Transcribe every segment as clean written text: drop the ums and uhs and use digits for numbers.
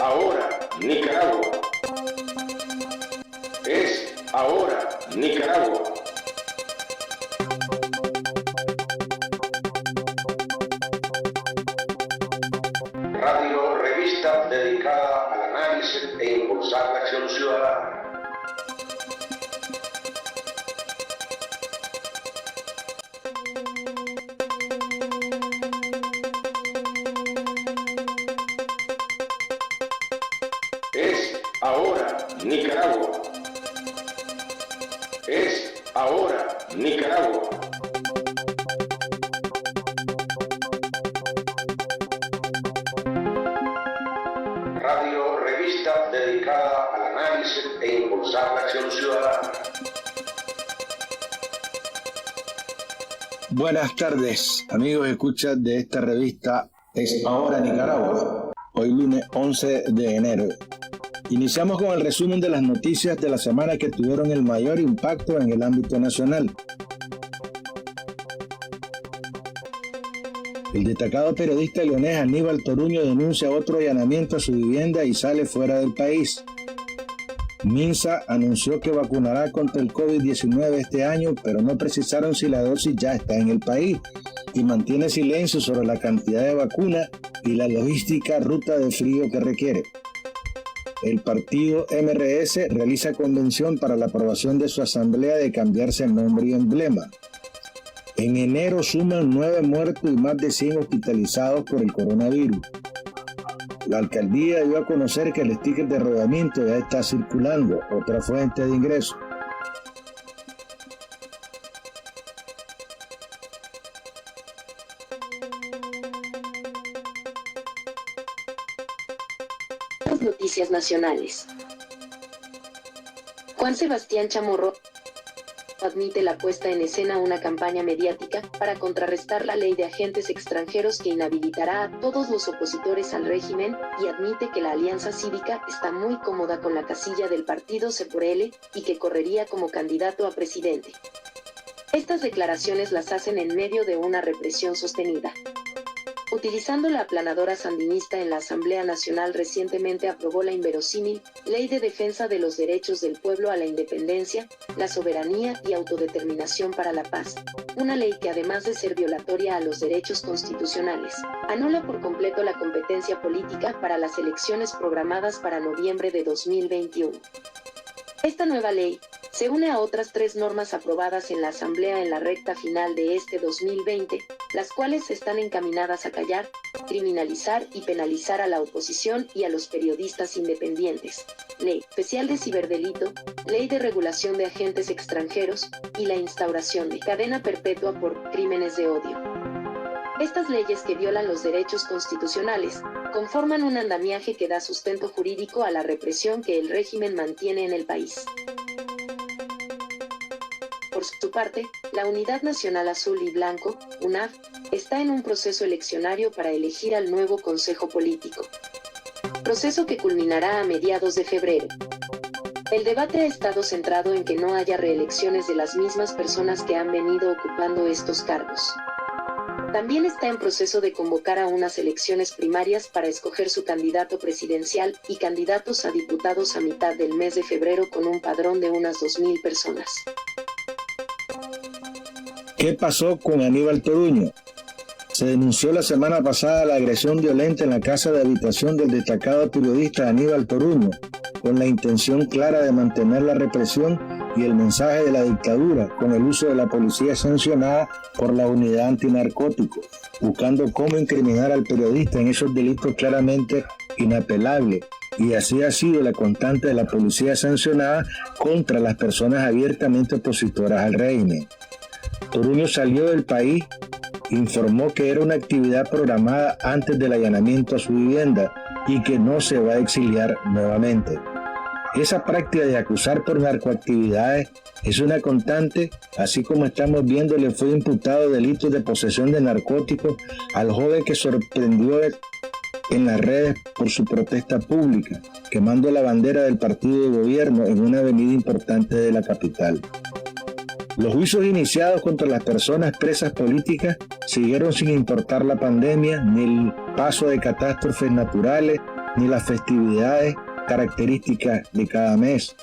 ahora Nicaragua. Es ahora Nicaragua. Radio revista dedicada al análisis e impulsar la acción ciudadana. Es ahora Nicaragua. Es ahora Nicaragua. Radio revista dedicada al análisis e impulsar la acción ciudadana. Buenas tardes, amigos escuchas de esta revista Es Ahora Nicaragua, hoy lunes 11 de enero. Iniciamos con el resumen de las noticias de la semana que tuvieron el mayor impacto en el ámbito nacional. El destacado periodista leonés Aníbal Toruño denuncia otro allanamiento a su vivienda y sale fuera del país. Minsa anunció que vacunará contra el COVID-19 este año, pero no precisaron si la dosis ya está en el país y mantiene silencio sobre la cantidad de vacunas y la logística ruta de frío que requiere. El partido MRS realiza convención para la aprobación de su asamblea de cambiarse el nombre y emblema. En enero suman 9 muertos y más de 100 hospitalizados por el coronavirus. La alcaldía dio a conocer que el sticker de rodamiento ya está circulando, otra fuente de ingresos. Noticias nacionales. Juan Sebastián Chamorro admite la puesta en escena una campaña mediática para contrarrestar la ley de agentes extranjeros que inhabilitará a todos los opositores al régimen y admite que la Alianza Cívica está muy cómoda con la casilla del partido C por L y que correría como candidato a presidente. Estas declaraciones las hacen en medio de una represión sostenida. Utilizando la aplanadora sandinista en la Asamblea Nacional recientemente aprobó la inverosímil Ley de Defensa de los Derechos del Pueblo a la Independencia, la Soberanía y Autodeterminación para la Paz, una ley que además de ser violatoria a los derechos constitucionales, anula por completo la competencia política para las elecciones programadas para noviembre de 2021. Esta nueva ley se une a otras 3 normas aprobadas en la Asamblea en la recta final de este 2020, las cuales están encaminadas a callar, criminalizar y penalizar a la oposición y a los periodistas independientes, Ley Especial de Ciberdelito, Ley de Regulación de Agentes Extranjeros y la instauración de cadena perpetua por crímenes de odio. Estas leyes que violan los derechos constitucionales conforman un andamiaje que da sustento jurídico a la represión que el régimen mantiene en el país. Por su parte, la Unidad Nacional Azul y Blanco, UNAV, está en un proceso eleccionario para elegir al nuevo Consejo Político. Proceso que culminará a mediados de febrero. El debate ha estado centrado en que no haya reelecciones de las mismas personas que han venido ocupando estos cargos. También está en proceso de convocar a unas elecciones primarias para escoger su candidato presidencial y candidatos a diputados a mitad del mes de febrero con un padrón de unas 2.000 personas. ¿Qué pasó con Aníbal Toruño? Se denunció la semana pasada la agresión violenta en la casa de habitación del destacado periodista Aníbal Toruño, con la intención clara de mantener la represión y el mensaje de la dictadura con el uso de la policía sancionada por la unidad antinarcóticos, buscando cómo incriminar al periodista en esos delitos claramente inapelables. Y así ha sido la constante de la policía sancionada contra las personas abiertamente opositoras al régimen. Toruño salió del país, informó que era una actividad programada antes del allanamiento a su vivienda y que no se va a exiliar nuevamente. Esa práctica de acusar por narcoactividades es una constante, así como estamos viendo le fue imputado delitos de posesión de narcóticos al joven que sorprendió en las redes por su protesta pública, quemando la bandera del partido de gobierno en una avenida importante de la capital. Los juicios iniciados contra las personas presas políticas siguieron sin importar la pandemia ni el paso de catástrofes naturales ni las festividades características de cada mes.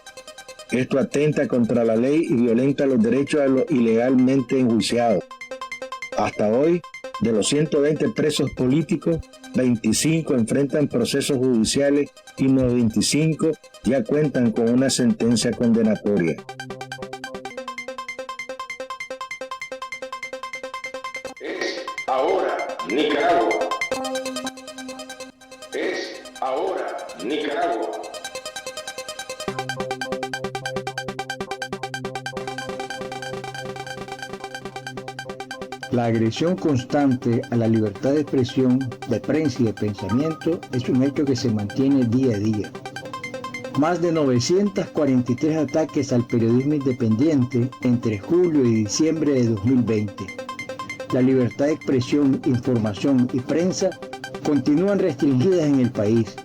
Esto atenta contra la ley y violenta los derechos de los ilegalmente enjuiciados. Hasta hoy, de los 120 presos políticos, 25 enfrentan procesos judiciales y 95 ya cuentan con una sentencia condenatoria. Es ahora Nicaragua. Es ahora Nicaragua. La agresión constante a la libertad de expresión, de prensa y de pensamiento es un hecho que se mantiene día a día. Más de 943 ataques al periodismo independiente entre julio y diciembre de 2020. La libertad de expresión, información y prensa continúan restringidas en el país.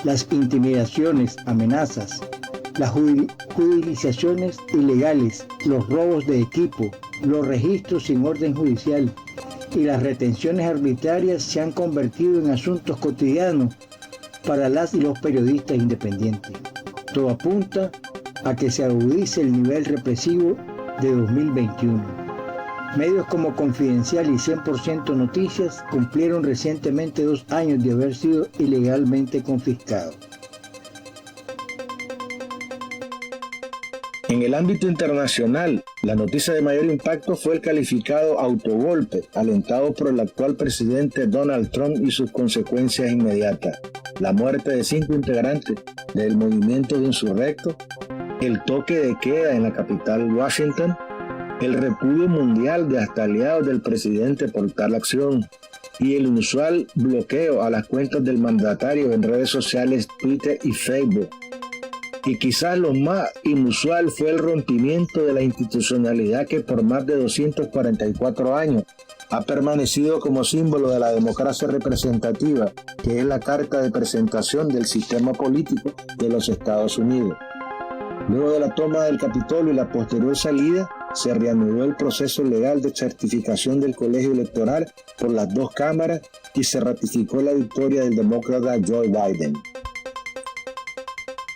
Las intimidaciones, amenazas, las judicializaciones ilegales, los robos de equipo, los registros sin orden judicial y las retenciones arbitrarias se han convertido en asuntos cotidianos para las y los periodistas independientes. Todo apunta a que se agudice el nivel represivo de 2021. Medios como Confidencial y 100% Noticias cumplieron recientemente 2 años de haber sido ilegalmente confiscados. En el ámbito internacional, la noticia de mayor impacto fue el calificado autogolpe, alentado por el actual presidente Donald Trump y sus consecuencias inmediatas. La muerte de 5 integrantes del movimiento de insurrectos, el toque de queda en la capital Washington, el repudio mundial de hasta aliados del presidente por tal acción y el inusual bloqueo a las cuentas del mandatario en redes sociales Twitter y Facebook. Y quizás lo más inusual fue el rompimiento de la institucionalidad que por más de 244 años ha permanecido como símbolo de la democracia representativa, que es la carta de presentación del sistema político de los Estados Unidos. Luego de la toma del Capitolio y la posterior salida, se reanudó el proceso legal de certificación del colegio electoral por las 2 cámaras y se ratificó la victoria del demócrata Joe Biden.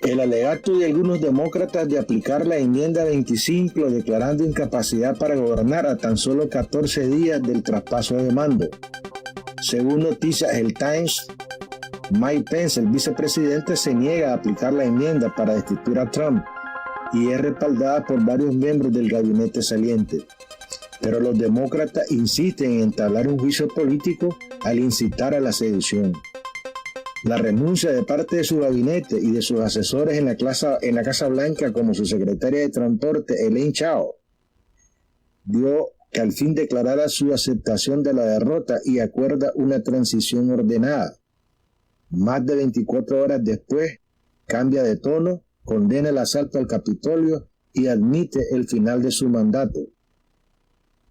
El alegato de algunos demócratas de aplicar la enmienda 25 declarando incapacidad para gobernar a tan solo 14 días del traspaso de mando. Según noticias El Times, Mike Pence, el vicepresidente, se niega a aplicar la enmienda para destituir a Trump y es respaldada por varios miembros del gabinete saliente. Pero los demócratas insisten en entablar un juicio político al incitar a la sedición. La renuncia de parte de su gabinete y de sus asesores en la Casa Blanca, como su secretaria de Transporte, Elaine Chao, dio que al fin declarara su aceptación de la derrota y acuerda una transición ordenada. Más de 24 horas después, cambia de tono, condena el asalto al Capitolio y admite el final de su mandato.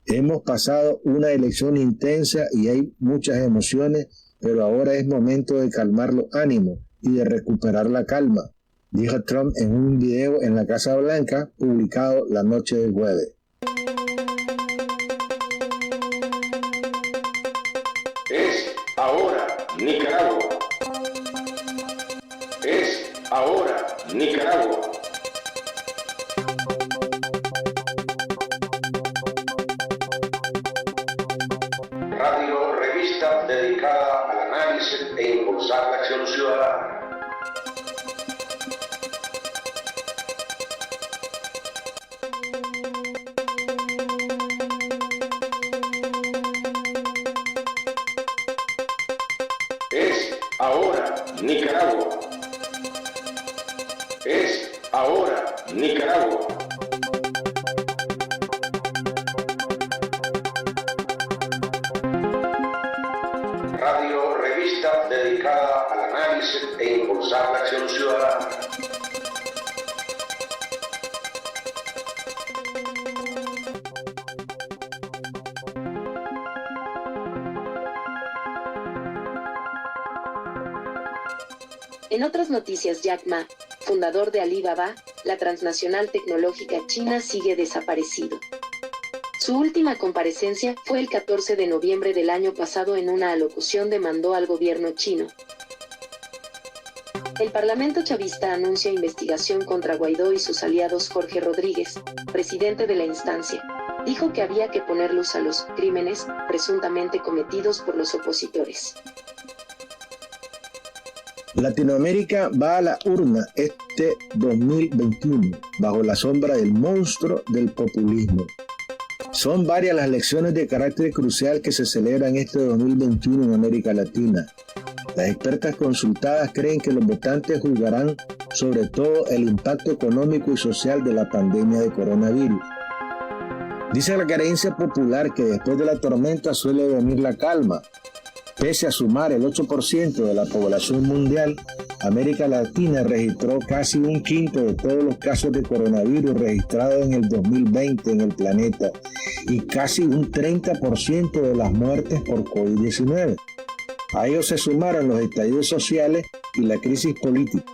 Hemos pasado una elección intensa y hay muchas emociones, pero ahora es momento de calmar los ánimos y de recuperar la calma, dijo Trump en un video en la Casa Blanca publicado la noche del jueves. Es ahora Nicaragua. Es ahora Nicaragua. Radio revista dedicada al análisis e impulsar la acción ciudadana. Es ahora Nicaragua. Es ahora Nicaragua. Radio revista dedicada al análisis e impulsar la acción ciudadana. En otras noticias, Jack Ma, fundador de Alibaba, la transnacional tecnológica china, sigue desaparecido. Su última comparecencia fue el 14 de noviembre del año pasado en una alocución demandó al gobierno chino. El Parlamento chavista anuncia investigación contra Guaidó y sus aliados. Jorge Rodríguez, presidente de la instancia, dijo que había que poner luz a los crímenes presuntamente cometidos por los opositores. Latinoamérica va a la urna este 2021 bajo la sombra del monstruo del populismo. Son varias las elecciones de carácter crucial que se celebran este 2021 en América Latina. Las expertas consultadas creen que los votantes juzgarán sobre todo el impacto económico y social de la pandemia de coronavirus. Dice la creencia popular que después de la tormenta suele venir la calma. Pese a sumar el 8% de la población mundial, América Latina registró casi un quinto de todos los casos de coronavirus registrados en el 2020 en el planeta y casi un 30% de las muertes por COVID-19. A ellos se sumaron los estallidos sociales y la crisis política.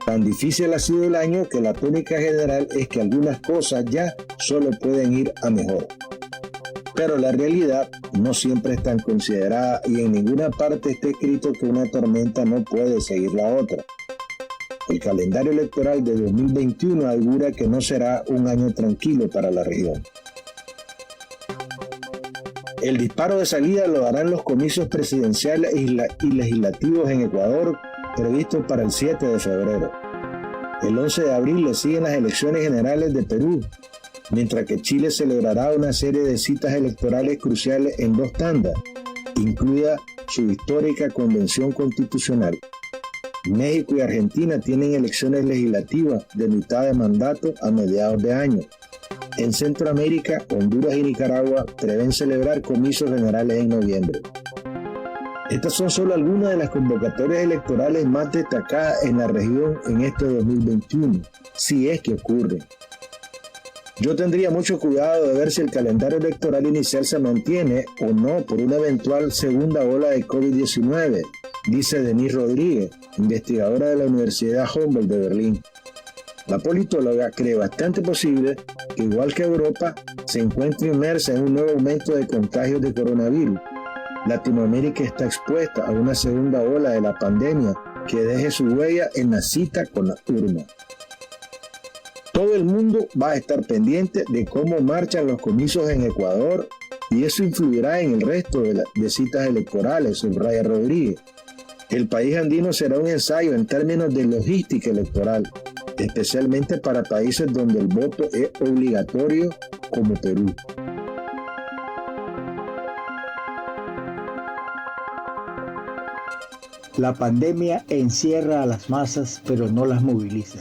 Tan difícil ha sido el año que la tónica general es que algunas cosas ya solo pueden ir a mejor. Pero la realidad no siempre es tan considerada y en ninguna parte está escrito que una tormenta no puede seguir la otra. El calendario electoral de 2021 augura que no será un año tranquilo para la región. El disparo de salida lo darán los comicios presidenciales y legislativos en Ecuador previstos para el 7 de febrero. El 11 de abril le siguen las elecciones generales de Perú, mientras que Chile celebrará una serie de citas electorales cruciales en 2 tandas, incluida su histórica Convención Constitucional. México y Argentina tienen elecciones legislativas de mitad de mandato a mediados de año. En Centroamérica, Honduras y Nicaragua prevén celebrar comicios generales en noviembre. Estas son solo algunas de las convocatorias electorales más destacadas en la región en este 2021, si es que ocurren. Yo tendría mucho cuidado de ver si el calendario electoral inicial se mantiene o no por una eventual segunda ola de COVID-19, dice Denise Rodríguez, investigadora de la Universidad Humboldt de Berlín. La politóloga cree bastante posible que, igual que Europa, se encuentre inmersa en un nuevo aumento de contagios de coronavirus. Latinoamérica está expuesta a una segunda ola de la pandemia que deje su huella en la cita con la urna. Todo el mundo va a estar pendiente de cómo marchan los comicios en Ecuador y eso influirá en el resto de citas electorales, subraya Rodríguez. El país andino será un ensayo en términos de logística electoral, especialmente para países donde el voto es obligatorio como Perú. La pandemia encierra a las masas, pero no las moviliza.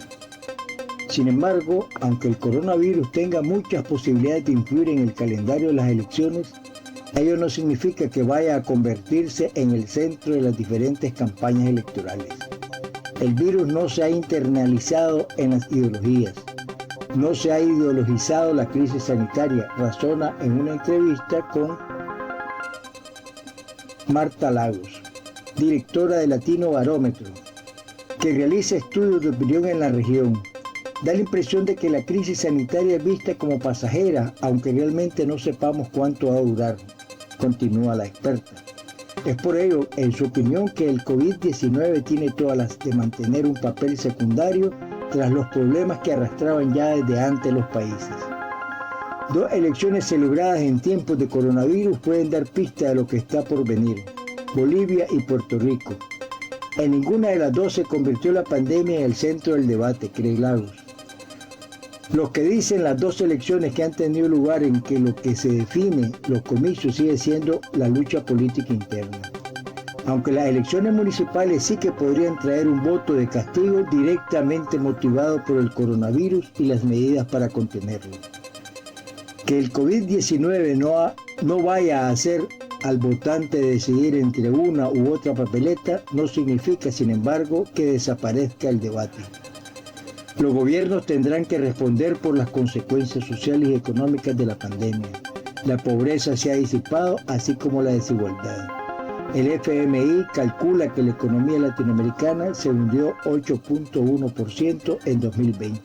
Sin embargo, aunque el coronavirus tenga muchas posibilidades de influir en el calendario de las elecciones, ello no significa que vaya a convertirse en el centro de las diferentes campañas electorales. El virus no se ha internalizado en las ideologías, no se ha ideologizado la crisis sanitaria, razona en una entrevista con Marta Lagos, directora de Latino Barómetro, que realiza estudios de opinión en la región. Da la impresión de que la crisis sanitaria es vista como pasajera, aunque realmente no sepamos cuánto va a durar, continúa la experta. Es por ello, en su opinión, que el COVID-19 tiene todas las de mantener un papel secundario tras los problemas que arrastraban ya desde antes los países. 2 elecciones celebradas en tiempos de coronavirus pueden dar pista de lo que está por venir: Bolivia y Puerto Rico. En ninguna de las 2 se convirtió la pandemia en el centro del debate, cree Lagos. Los que dicen las 2 elecciones que han tenido lugar en que lo que se define los comicios sigue siendo la lucha política interna. Aunque las elecciones municipales sí que podrían traer un voto de castigo directamente motivado por el coronavirus y las medidas para contenerlo. Que el COVID-19 no vaya a hacer al votante decidir entre una u otra papeleta no significa, sin embargo, que desaparezca el debate. Los gobiernos tendrán que responder por las consecuencias sociales y económicas de la pandemia. La pobreza se ha disipado, así como la desigualdad. El FMI calcula que la economía latinoamericana se hundió 8.1% en 2020.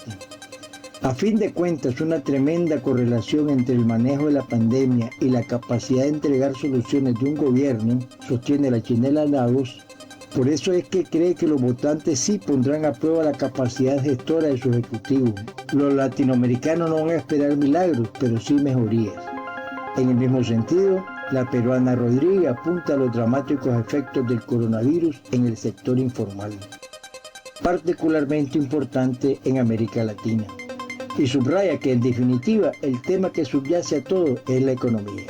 A fin de cuentas, una tremenda correlación entre el manejo de la pandemia y la capacidad de entregar soluciones de un gobierno, sostiene la Chinela Lagos, Por eso es que cree que los votantes sí pondrán a prueba la capacidad gestora de su ejecutivo. Los latinoamericanos no van a esperar milagros, pero sí mejorías. En el mismo sentido, la peruana Rodríguez apunta a los dramáticos efectos del coronavirus en el sector informal, particularmente importante en América Latina, y subraya que en definitiva el tema que subyace a todo es la economía.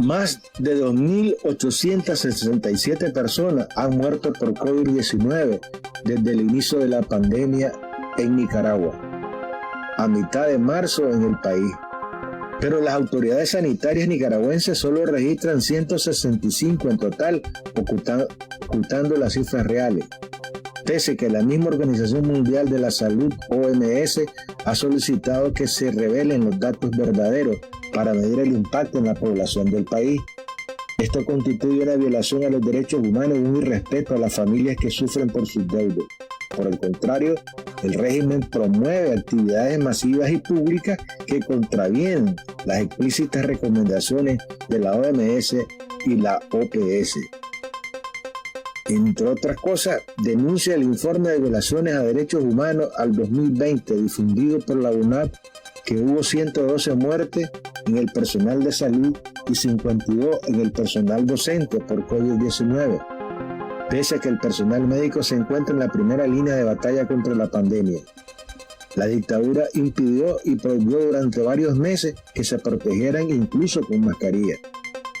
Más de 2.867 personas han muerto por COVID-19 desde el inicio de la pandemia en Nicaragua, a mitad de marzo en el país. Pero las autoridades sanitarias nicaragüenses solo registran 165 en total, ocultando las cifras reales, pese que la misma Organización Mundial de la Salud, OMS, ha solicitado que se revelen los datos verdaderos para medir el impacto en la población del país. Esto constituye una violación a los derechos humanos y un irrespeto a las familias que sufren por sus deudos. Por el contrario, el régimen promueve actividades masivas y públicas que contravienen las explícitas recomendaciones de la OMS y la OPS. Entre otras cosas, denuncia el informe de violaciones a derechos humanos al 2020 difundido por la UNAP que hubo 112 muertes en el personal de salud y 52 en el personal docente por COVID-19, pese a que el personal médico se encuentra en la primera línea de batalla contra la pandemia. La dictadura impidió y prohibió durante varios meses que se protegieran incluso con mascarilla.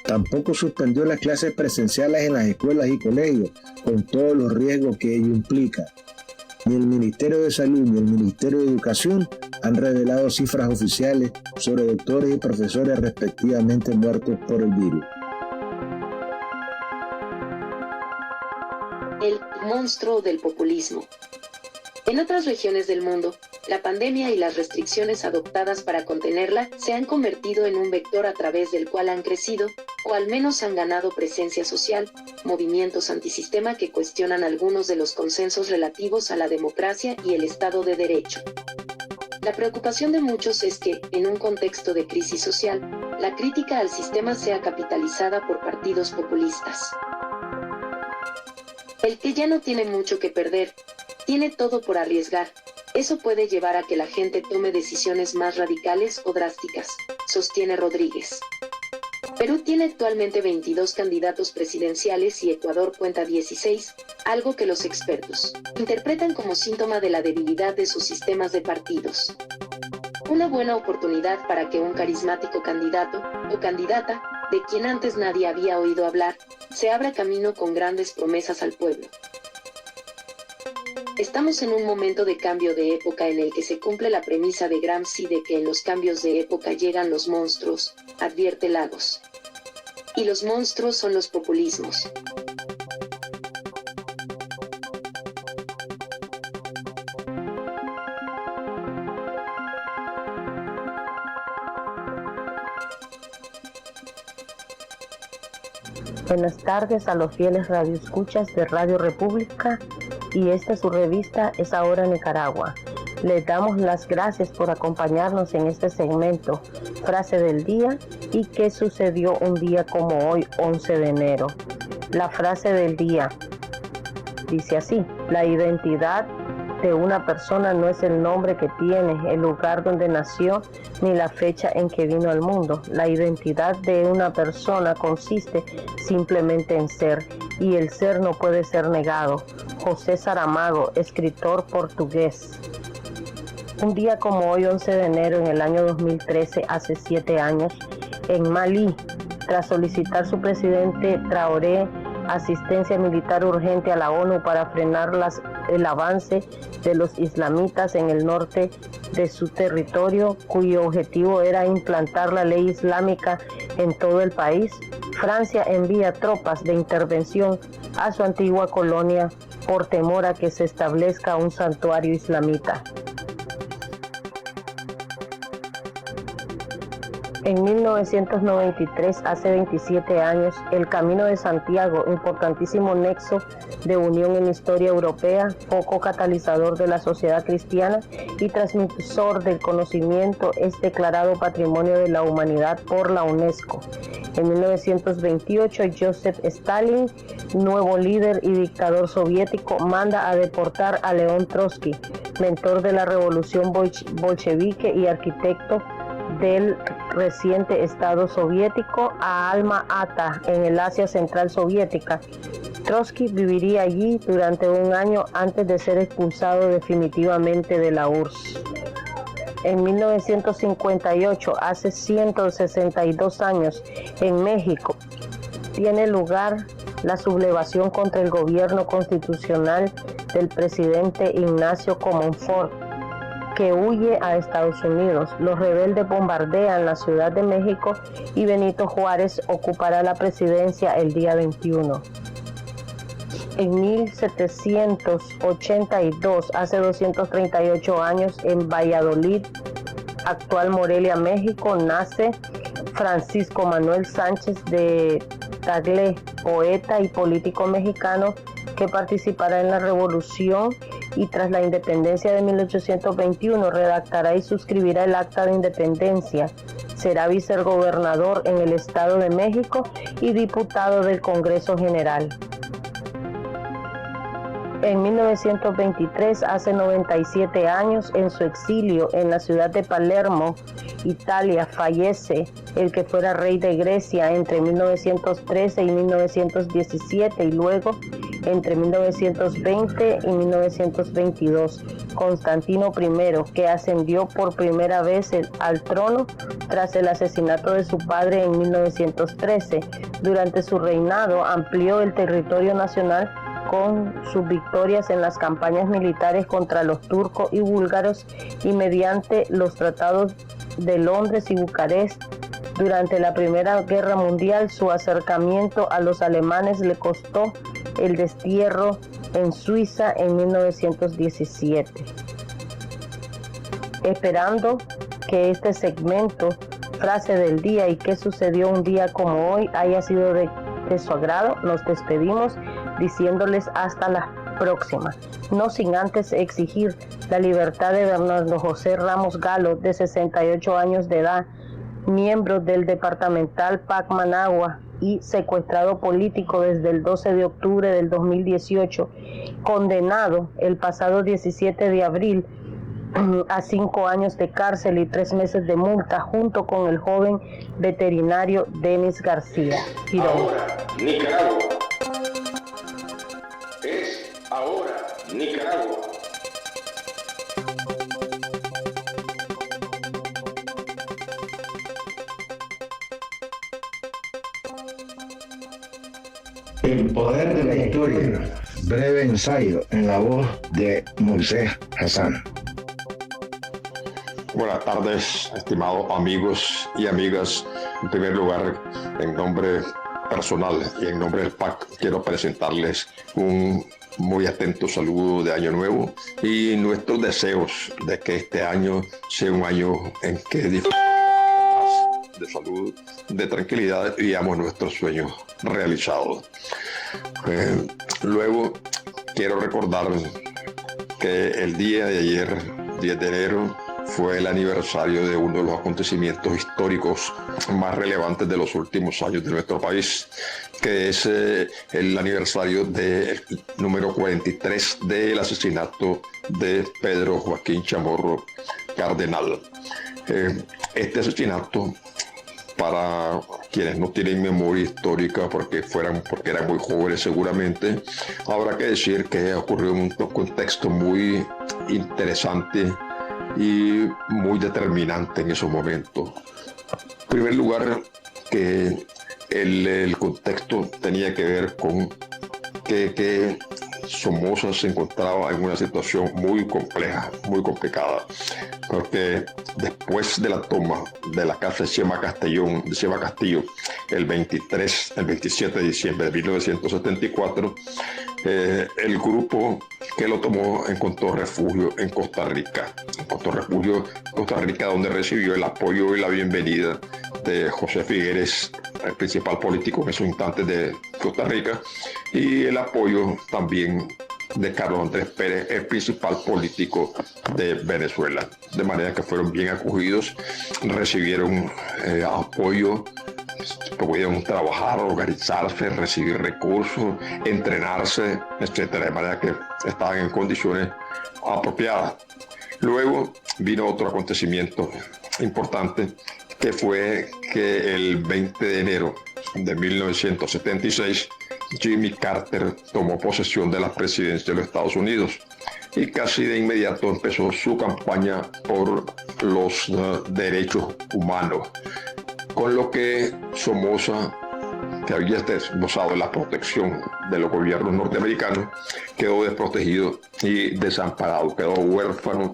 Tampoco suspendió las clases presenciales en las escuelas y colegios, con todos los riesgos que ello implica. Ni el Ministerio de Salud ni el Ministerio de Educación han revelado cifras oficiales sobre doctores y profesores respectivamente muertos por el virus. El monstruo del populismo. En otras regiones del mundo, la pandemia y las restricciones adoptadas para contenerla se han convertido en un vector a través del cual han crecido, o al menos han ganado presencia social, movimientos antisistema que cuestionan algunos de los consensos relativos a la democracia y el Estado de Derecho. La preocupación de muchos es que, en un contexto de crisis social, la crítica al sistema sea capitalizada por partidos populistas. El que ya no tiene mucho que perder, tiene todo por arriesgar. Eso puede llevar a que la gente tome decisiones más radicales o drásticas, sostiene Rodríguez. Perú tiene actualmente 22 candidatos presidenciales y Ecuador cuenta 16, algo que los expertos interpretan como síntoma de la debilidad de sus sistemas de partidos. Una buena oportunidad para que un carismático candidato o candidata, de quien antes nadie había oído hablar, se abra camino con grandes promesas al pueblo. Estamos en un momento de cambio de época en el que se cumple la premisa de Gramsci de que en los cambios de época llegan los monstruos, advierte Lagos. Y los monstruos son los populismos. Buenas tardes a los fieles radioescuchas de Radio República y esta es su revista Es Ahora Nicaragua. Les damos las gracias por acompañarnos en este segmento, frase del día y qué sucedió un día como hoy, 11 de enero. La frase del día dice así: la identidad de una persona no es el nombre que tiene, el lugar donde nació, ni la fecha en que vino al mundo. La identidad de una persona consiste simplemente en ser, y el ser no puede ser negado. José Saramago, escritor portugués. Un día como hoy, 11 de enero, en el año 2013, hace 7 años, en Malí, tras solicitar su presidente Traoré asistencia militar urgente a la ONU para frenar el avance de los islamitas en el norte de su territorio, cuyo objetivo era implantar la ley islámica en todo el país, Francia envía tropas de intervención a su antigua colonia por temor a que se establezca un santuario islamita. En 1993, hace 27 años, el Camino de Santiago, importantísimo nexo de unión en la historia europea, foco catalizador de la sociedad cristiana y transmisor del conocimiento, es declarado Patrimonio de la Humanidad por la UNESCO. En 1928, Joseph Stalin, nuevo líder y dictador soviético, manda a deportar a León Trotsky, mentor de la revolución bolchevique y arquitecto del reciente Estado soviético, a Alma-Ata, en el Asia Central soviética. Trotsky viviría allí durante un año antes de ser expulsado definitivamente de la URSS. En 1958, hace 162 años, en México, tiene lugar la sublevación contra el gobierno constitucional del presidente Ignacio Comonfort, que huye a Estados Unidos. Los rebeldes bombardean la Ciudad de México y Benito Juárez ocupará la presidencia el día 21. En 1782, hace 238 años, en Valladolid, actual Morelia, México, nace Francisco Manuel Sánchez de Tagle, poeta y político mexicano que participará en la Revolución y tras la independencia de 1821 redactará y suscribirá el Acta de Independencia. Será vicegobernador en el Estado de México y diputado del Congreso General. En 1923, hace 97 años, en su exilio en la ciudad de Palermo, Italia, fallece el que fuera rey de Grecia entre 1913 y 1917 y luego entre 1920 y 1922, Constantino I, que ascendió por primera vez al trono tras el asesinato de su padre en 1913. Durante su reinado amplió el territorio nacional con sus victorias en las campañas militares contra los turcos y búlgaros y mediante los tratados de Londres y Bucarest. Durante la Primera Guerra Mundial, su acercamiento a los alemanes le costó el destierro en Suiza en 1917. Esperando que este segmento, frase del día y qué sucedió un día como hoy, haya sido de su agrado, nos despedimos diciéndoles hasta la próxima, no sin antes exigir la libertad de Bernardo José Ramos Galo, de 68 años de edad, miembro del departamental PAC Managua y secuestrado político desde el 12 de octubre del 2018, condenado el pasado 17 de abril a 5 años de cárcel y 3 meses de multa, junto con el joven veterinario Denis García Girón. Ahora, Nicaragua. Es ahora, Nicaragua. El poder de la historia. Breve ensayo en la voz de Moisés Hassan. Buenas tardes, estimados amigos y amigas. En primer lugar, en nombre personal y en nombre del PAC, quiero presentarles un muy atento saludo de Año Nuevo y nuestros deseos de que este año sea un año en que disfrutemos de salud, de tranquilidad y veamos nuestros sueños realizados. Luego, quiero recordar que el día de ayer, 10 de enero, fue el aniversario de uno de los acontecimientos históricos más relevantes de los últimos años de nuestro país, que es el aniversario del número 43 del asesinato de Pedro Joaquín Chamorro Cardenal. Este asesinato, para quienes no tienen memoria histórica porque eran muy jóvenes seguramente, habrá que decir que ocurrió en un contexto muy interesante y muy determinante en esos momentos. En primer lugar, que el contexto tenía que ver con que Somoza se encontraba en una situación muy compleja, muy complicada, porque después de la toma de la casa de Chema Castillo, el 27 de diciembre de 1974, el grupo que lo tomó encontró refugio en Costa Rica, donde recibió el apoyo y la bienvenida de José Figueres, el principal político en esos instantes de Costa Rica, y el apoyo también de Carlos Andrés Pérez, el principal político de Venezuela. De manera que fueron bien acogidos, recibieron apoyo, pudieron trabajar, organizarse, recibir recursos, entrenarse, etcétera, de manera que estaban en condiciones apropiadas. Luego vino otro acontecimiento importante, que fue que el 20 de enero de 1976 Jimmy Carter tomó posesión de la presidencia de los Estados Unidos y casi de inmediato empezó su campaña por los derechos humanos, con lo que Somoza, que había gozado de la protección de los gobiernos norteamericanos, quedó desprotegido y desamparado, quedó huérfano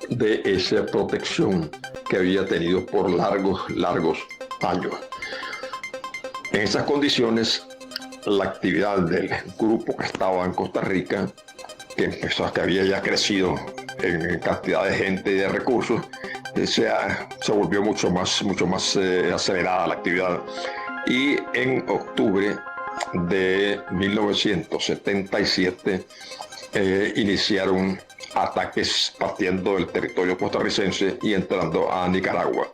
de esa protección que había tenido por largos años. En esas condiciones, la actividad del grupo que estaba en Costa Rica, que había ya crecido en cantidad de gente y de recursos, se volvió mucho más acelerada la actividad. Y en octubre de 1977 iniciaron ataques partiendo del territorio costarricense y entrando a Nicaragua.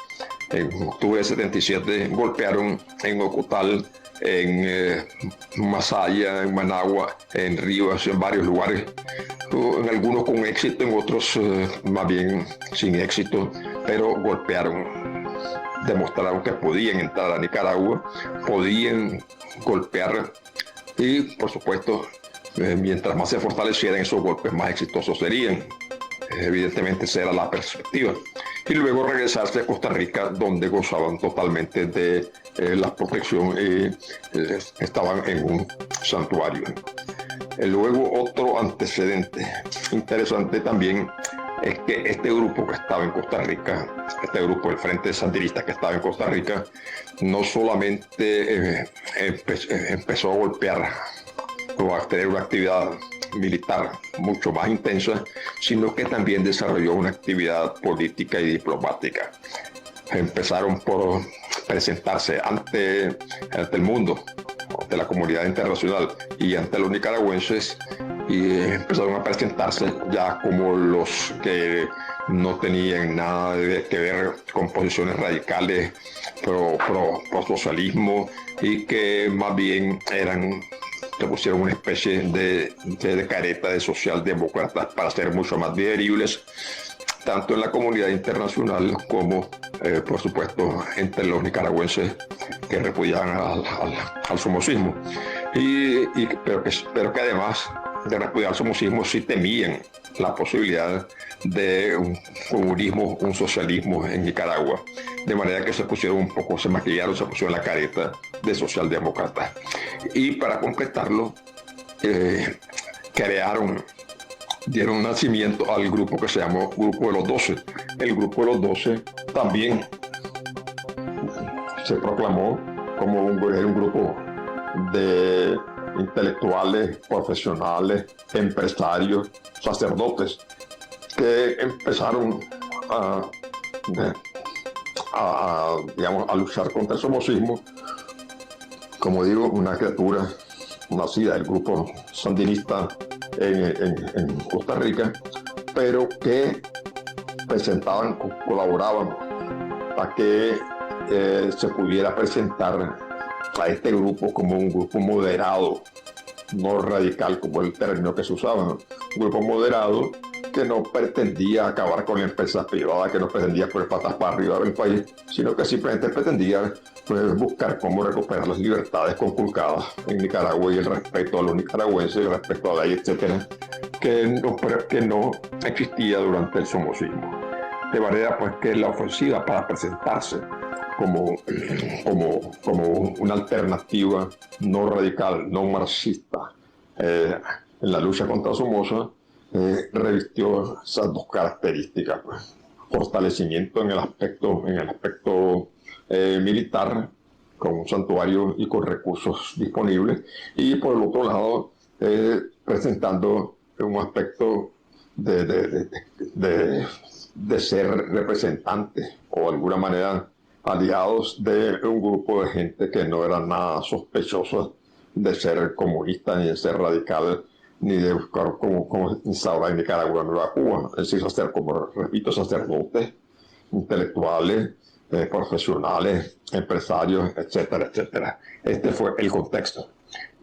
En octubre de 77 golpearon en Ocotal, en Masaya, en Managua, en Rivas, en varios lugares, en algunos con éxito, en otros más bien sin éxito, pero golpearon, demostraron que podían entrar a Nicaragua, podían golpear y, por supuesto, mientras más se fortalecieran esos golpes, más exitosos serían. Evidentemente esa era la perspectiva. Y luego regresarse a Costa Rica, donde gozaban totalmente de la protección y estaban en un santuario. Luego otro antecedente interesante también es que este grupo que estaba en Costa Rica, este grupo del Frente Sandinista que estaba en Costa Rica, no solamente empezó a golpear o a tener una actividad militar mucho más intensa, sino que también desarrolló una actividad política y diplomática. Empezaron por presentarse ante el mundo, ante la comunidad internacional y ante los nicaragüenses, y empezaron a presentarse ya como los que no tenían nada que ver con posiciones radicales pro socialismo, y que más bien se pusieron una especie de careta de socialdemócratas para ser mucho más digeribles, tanto en la comunidad internacional como, por supuesto, entre los nicaragüenses que repudiaban al somocismo. Pero que además de repudiar al somocismo sí temían la posibilidad de un comunismo, un socialismo en Nicaragua. De manera que se maquillaron, se pusieron la careta de socialdemócratas. Y para completarlo, dieron nacimiento al grupo que se llamó Grupo de los 12. El Grupo de los 12 también se proclamó como un grupo de intelectuales, profesionales, empresarios, sacerdotes, que empezaron a luchar contra el somocismo. Como digo, una criatura nacida del grupo sandinista en Costa Rica, pero que colaboraban para que se pudiera presentar a este grupo como un grupo moderado, no radical como el término que se usaba, un grupo moderado que no pretendía acabar con la empresa privada, que no pretendía poner patas para arriba del país, sino que simplemente pretendía buscar cómo recuperar las libertades conculcadas en Nicaragua y el respeto a los nicaragüenses, el respeto a la ley, etcétera, que no existía durante el somocismo. De manera pues que la ofensiva para presentarse como una alternativa no radical, no marxista en la lucha contra Somoza, revistió esas dos características, pues. Fortalecimiento en el aspecto militar, con un santuario y con recursos disponibles, y por el otro lado presentando un aspecto de ser representante o de alguna manera aliados de un grupo de gente que no era nada sospechosa de ser comunista, ni de ser radical, ni de buscar cómo instaurar en Nicaragua una nueva Cuba. Es decir, como repito, sacerdotes, intelectuales, profesionales, empresarios, etcétera, etcétera. Este fue el contexto.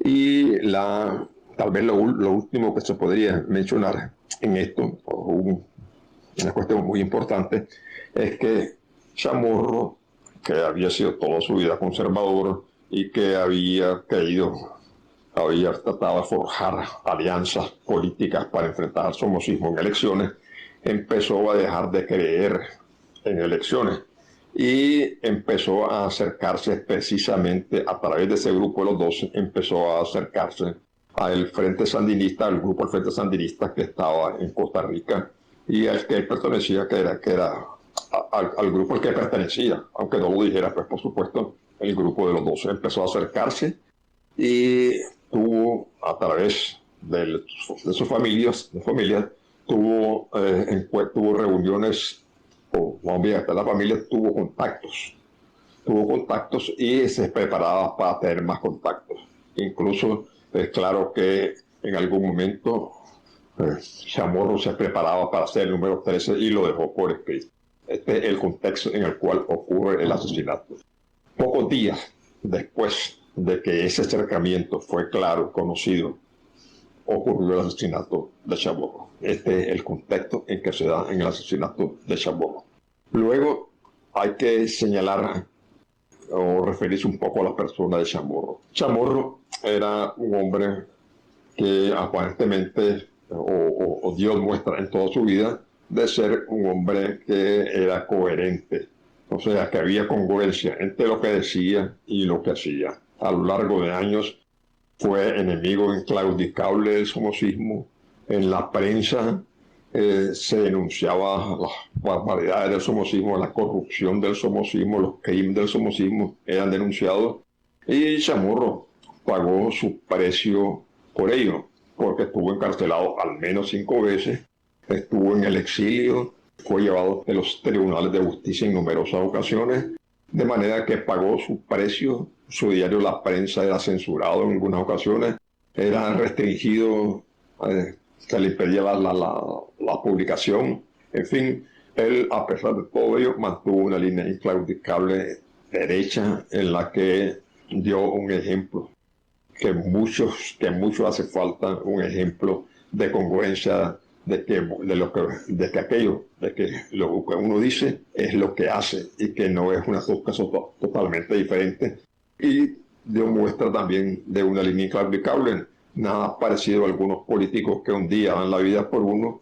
Y tal vez lo último que se podría mencionar en esto, una cuestión muy importante, es que Chamorro, que había sido toda su vida conservador y que había tratado de forjar alianzas políticas para enfrentar al somocismo en elecciones, empezó a dejar de creer en elecciones y empezó a acercarse precisamente a través de ese grupo de los dos, empezó a acercarse al Frente Sandinista, al grupo del Frente Sandinista que estaba en Costa Rica y al que él pertenecía, que era al grupo al que pertenecía, aunque no lo dijera, pues por supuesto, el grupo de los dos empezó a acercarse y tuvo, a través de sus familias, tuvo reuniones, o más bien, hasta la familia tuvo contactos y se preparaba para tener más contactos. Incluso es claro que en algún momento Chamorro se preparaba para ser el número 13 y lo dejó por escrito. Este es el contexto en el cual ocurre el asesinato. Pocos días después de que ese acercamiento fue claro, conocido, ocurrió el asesinato de Chamorro. Este es el contexto en que se da en el asesinato de Chamorro. Luego hay que señalar o referirse un poco a la persona de Chamorro. Chamorro era un hombre que aparentemente, o Dios muestra en toda su vida, de ser un hombre que era coherente, o sea, que había congruencia entre lo que decía y lo que hacía. A lo largo de años fue enemigo inclaudicable del somocismo. En la prensa se denunciaba las barbaridades del somocismo, la corrupción del somocismo, los crímenes del somocismo eran denunciados y Chamorro pagó su precio por ello, porque estuvo encarcelado al menos 5 veces, estuvo en el exilio, fue llevado de los tribunales de justicia en numerosas ocasiones, de manera que pagó su precio. Su diario La Prensa era censurado en algunas ocasiones, era restringido, se le impedía la publicación. En fin, él, a pesar de todo ello, mantuvo una línea inclaudicable derecha en la que dio un ejemplo que mucho hace falta, un ejemplo de congruencia, de que lo que uno dice es lo que hace y que no es una cosa totalmente diferente. Y dio muestra también de una línea inclaudicable, nada parecido a algunos políticos que un día dan la vida por uno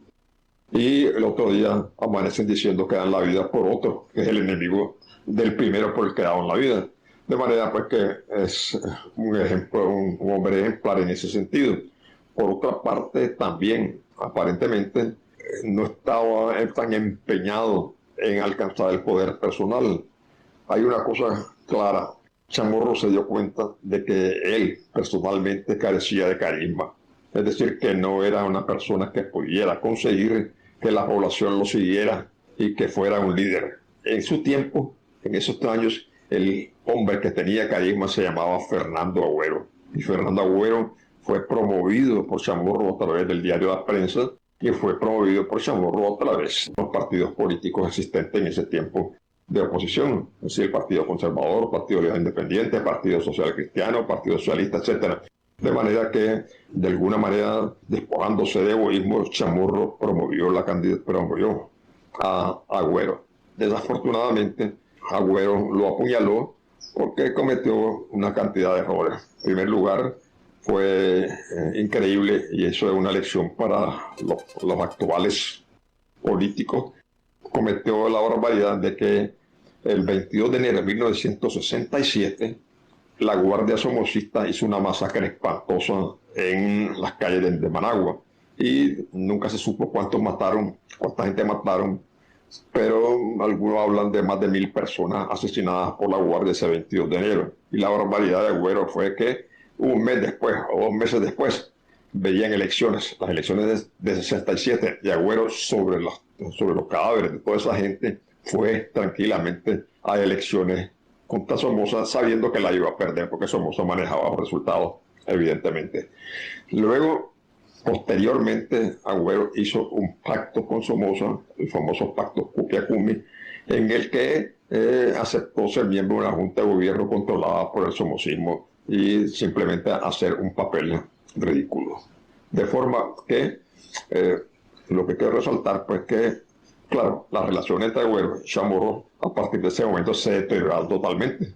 y el otro día amanecen diciendo que dan la vida por otro, que es el enemigo del primero por el que daban la vida. De manera pues que es un ejemplo, un hombre ejemplar en ese sentido. Por otra parte, también aparentemente no estaba tan empeñado en alcanzar el poder personal. Hay una cosa clara: Chamorro se dio cuenta de que él personalmente carecía de carisma, es decir, que no era una persona que pudiera conseguir que la población lo siguiera y que fuera un líder. En su tiempo, en esos años, el hombre que tenía carisma se llamaba Fernando Agüero, y Fernando Agüero fue promovido por Chamorro a través del diario La Prensa y fue promovido por Chamorro a través de los partidos políticos existentes en ese tiempo de oposición, es decir, el Partido Conservador, Partido Liberal Independiente, Partido Social Cristiano, Partido Socialista, etc. De manera que, de alguna manera, despojándose de egoísmo, Chamorro promovió a Agüero. Desafortunadamente, Agüero lo apuñaló porque cometió una cantidad de errores. En primer lugar, fue increíble, y eso es una lección para los actuales políticos, cometió la barbaridad de que el 22 de enero de 1967 la Guardia Somocista hizo una masacre espantosa en las calles de Managua y nunca se supo cuánta gente mataron, pero algunos hablan de más de 1,000 personas asesinadas por la Guardia ese 22 de enero. Y la barbaridad de Agüero fue que un mes después o 2 meses después veían elecciones, las elecciones de 67, y Agüero sobre los cadáveres de toda esa gente fue tranquilamente a elecciones contra Somoza, sabiendo que la iba a perder porque Somoza manejaba los resultados, evidentemente. Luego, posteriormente, Agüero hizo un pacto con Somoza, el famoso pacto Cupiacumi, en el que aceptó ser miembro de una junta de gobierno controlada por el somocismo y simplemente hacer un papel ridículo. De forma que lo que quiero resaltar, pues que, claro, la relación entre Agüero y Chamorro a partir de ese momento se deterioraron totalmente,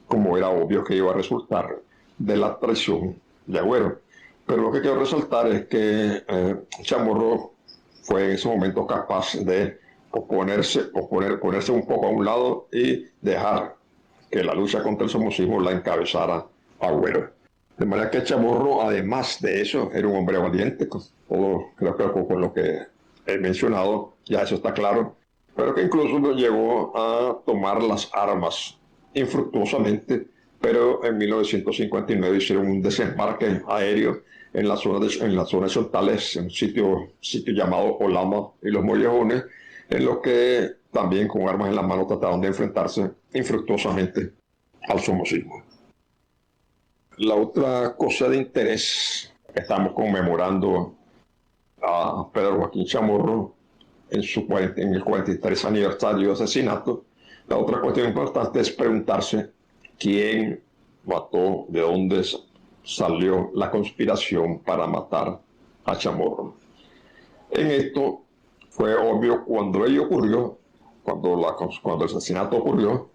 como era obvio que iba a resultar de la traición de Agüero. Pero lo que quiero resaltar es que Chamorro fue en ese momento capaz de ponerse un poco a un lado y dejar que la lucha contra el somocismo la encabezara Agüero. De manera que Chamorro, además de eso, era un hombre valiente, creo que con lo que he mencionado, ya eso está claro, pero que incluso llegó a tomar las armas infructuosamente, pero en 1959 hicieron un desembarque aéreo en la zona de Chontales, en un sitio llamado Olama y Los Mollejones, en los que también con armas en las manos trataron de enfrentarse infructuosamente al somocismo. La otra cosa de interés, estamos conmemorando a Pedro Joaquín Chamorro en el 43 aniversario de asesinato. La otra cuestión importante es preguntarse quién mató, de dónde salió la conspiración para matar a Chamorro. En esto fue obvio cuando ello ocurrió, cuando el asesinato ocurrió,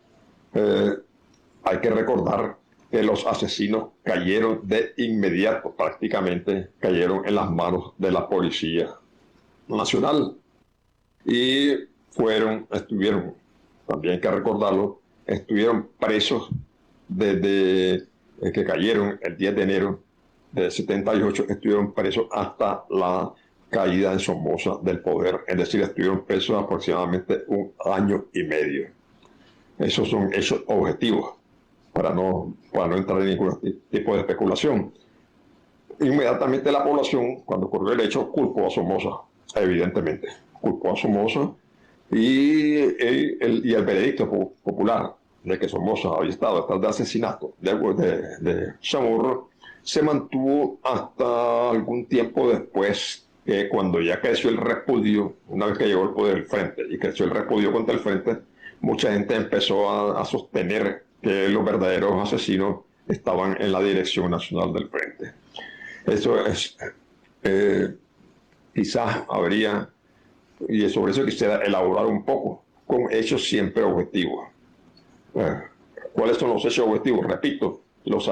hay que recordar que los asesinos cayeron de inmediato, prácticamente cayeron en las manos de la Policía Nacional. Y estuvieron, también hay que recordarlo, estuvieron presos desde que cayeron el 10 de enero de 78, estuvieron presos hasta la caída en Somoza del poder, es decir, estuvieron presos aproximadamente 1 año y medio. Esos son hechos objetivos, para no entrar en ningún tipo de especulación. Inmediatamente la población, cuando ocurrió el hecho, culpó a Somoza, evidentemente, culpó a Somoza, y el veredicto popular de que Somoza había estado detrás del asesinato de Chamorro se mantuvo hasta algún tiempo después, que cuando ya creció el repudio, una vez que llegó el poder del Frente y creció el repudio contra el Frente, mucha gente empezó a sostener que los verdaderos asesinos estaban en la dirección nacional del Frente. Eso es, quizás habría, y sobre eso quisiera elaborar un poco, con hechos siempre objetivos. ¿Cuáles son los hechos objetivos? Repito, los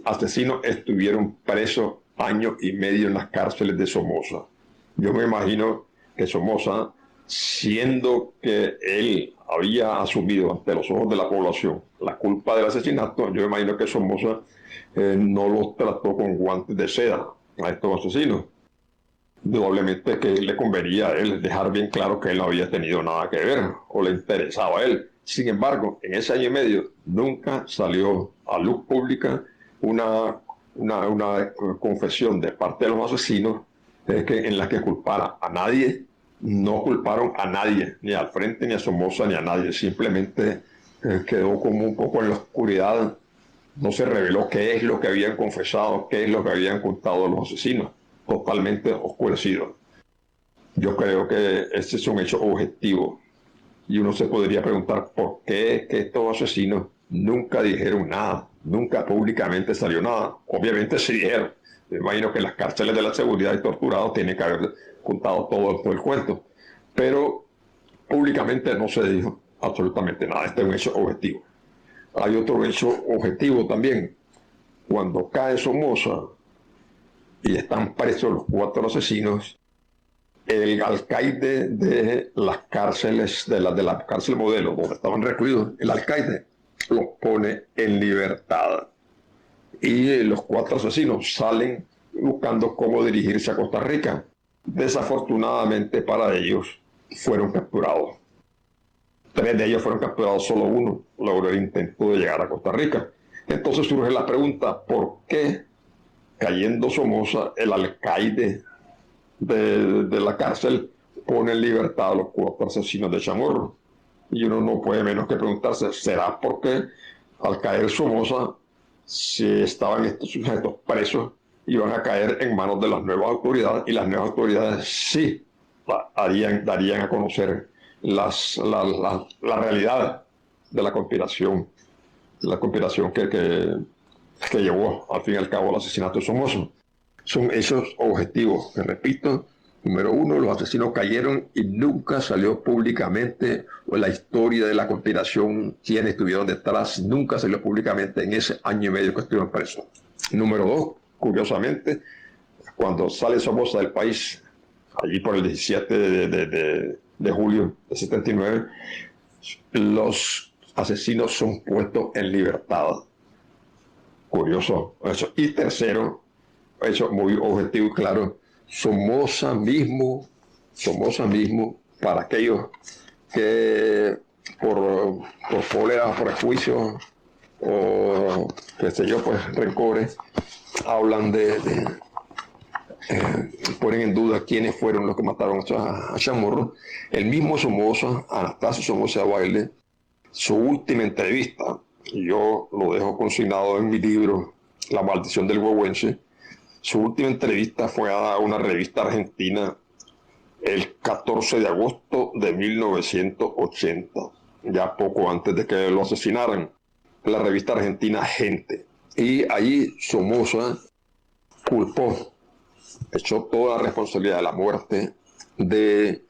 asesinos estuvieron presos 1 año y medio en las cárceles de Somoza. Yo me imagino que Somoza, siendo que él había asumido ante los ojos de la población la culpa del asesinato, yo me imagino que Somoza no los trató con guantes de seda a estos asesinos. Indudablemente que le convenía a él dejar bien claro que él no había tenido nada que ver o le interesaba a él. Sin embargo, en ese 1 año y medio nunca salió a luz pública una confesión de parte de los asesinos en la que culpara a nadie. No culparon a nadie, ni al Frente, ni a Somoza, ni a nadie. Simplemente quedó como un poco en la oscuridad. No se reveló qué es lo que habían confesado, qué es lo que habían contado los asesinos. Totalmente oscurecido. Yo creo que ese es un hecho objetivo. Y uno se podría preguntar por qué que estos asesinos nunca dijeron nada, nunca públicamente salió nada. Obviamente sí dijeron. Me imagino que las cárceles de la seguridad y torturados tienen que haber contado todo el cuento. Pero públicamente no se dijo absolutamente nada. Este es un hecho objetivo. Hay otro hecho objetivo también. Cuando cae Somoza y están presos los 4 asesinos, el alcaide de las cárceles, de la cárcel modelo, donde estaban recluidos, el alcaide los pone en libertad. Y los 4 asesinos salen buscando cómo dirigirse a Costa Rica. Desafortunadamente para ellos, fueron capturados. 3 de ellos fueron capturados, solo 1 logró el intento de llegar a Costa Rica. Entonces surge la pregunta, ¿por qué, cayendo Somoza, el alcaide de la cárcel pone en libertad a los 4 asesinos de Chamorro? Y uno no puede menos que preguntarse, ¿será porque al caer Somoza, si estaban estos sujetos presos, iban a caer en manos de las nuevas autoridades, y las nuevas autoridades sí darían a conocer la realidad de la conspiración que llevó al fin y al cabo al asesinato de Somoza? Son esos objetivos que, repito, número uno, los asesinos cayeron y nunca salió públicamente la historia de la conspiración, quiénes estuvieron detrás, nunca salió públicamente en ese año y medio que estuvieron presos. Número dos, curiosamente, cuando sale Somoza del país, allí por el 17 de julio de 79, los asesinos son puestos en libertad. Curioso eso. Y tercero, eso muy objetivo y claro, Somoza mismo, para aquellos que por cólera, prejuicios o qué sé yo, pues rencores, hablan ponen en duda quiénes fueron los que mataron a Chamorro. El mismo Somoza, Anastasio Somoza Debayle, su última entrevista, yo lo dejo consignado en mi libro La maldición del huehuense, su última entrevista fue a una revista argentina el 14 de agosto de 1980, ya poco antes de que lo asesinaran, la revista argentina Gente. Y allí Somoza echó toda la responsabilidad de la muerte de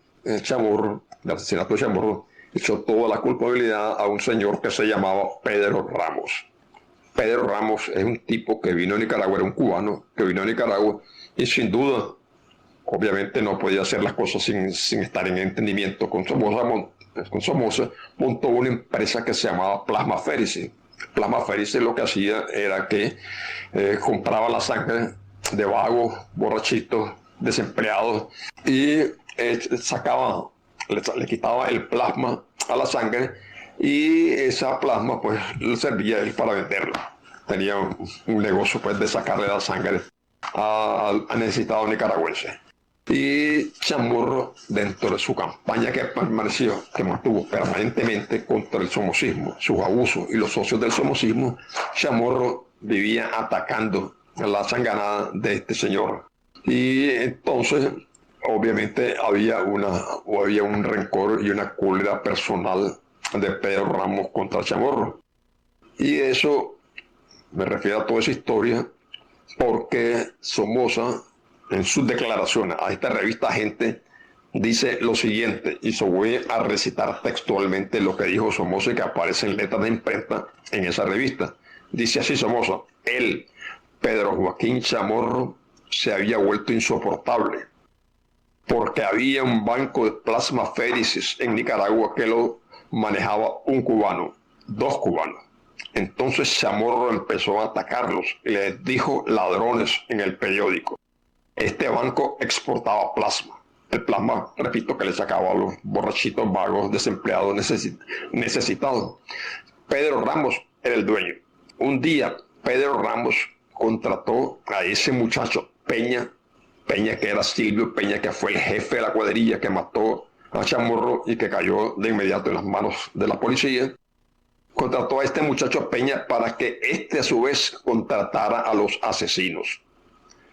Chamorro, del asesinato de Chamorro, echó toda la culpabilidad a un señor que se llamaba Pedro Ramos. Pedro Ramos es un tipo que vino a Nicaragua, era un cubano que vino a Nicaragua y sin duda, obviamente no podía hacer las cosas sin estar en entendimiento con Somoza, montó una empresa que se llamaba Plasma Férice. Plasma Férice lo que hacía era que compraba la sangre de vagos, borrachitos, desempleados y le quitaba el plasma a la sangre y esa plasma pues le servía a él para venderla. Tenía un negocio pues de sacarle la sangre a necesitados nicaragüenses. Y Chamorro, dentro de su campaña que mantuvo permanentemente contra el somocismo, sus abusos y los socios del somocismo, Chamorro vivía atacando la sanganada de este señor. Y entonces, obviamente, había un rencor y una cólera personal de Pedro Ramos contra Chamorro. Y eso me refiero a toda esa historia porque Somoza, en sus declaraciones a esta revista Gente, dice lo siguiente, y se voy a recitar textualmente lo que dijo Somoza y que aparece en letras de imprenta en esa revista. Dice así Somoza: él, Pedro Joaquín Chamorro, se había vuelto insoportable porque había un banco de plasma férices en Nicaragua que lo manejaba un cubano, dos cubanos. Entonces Chamorro empezó a atacarlos y les dijo ladrones en el periódico. Este banco exportaba plasma. El plasma, repito, que le sacaba a los borrachitos, vagos, desempleados, necesitados. Pedro Ramos era el dueño. Un día, Pedro Ramos contrató a ese muchacho, Peña, que era Silvio Peña, que fue el jefe de la cuadrilla que mató a Chamorro y que cayó de inmediato en las manos de la policía. Contrató a este muchacho Peña para que este a su vez contratara a los asesinos.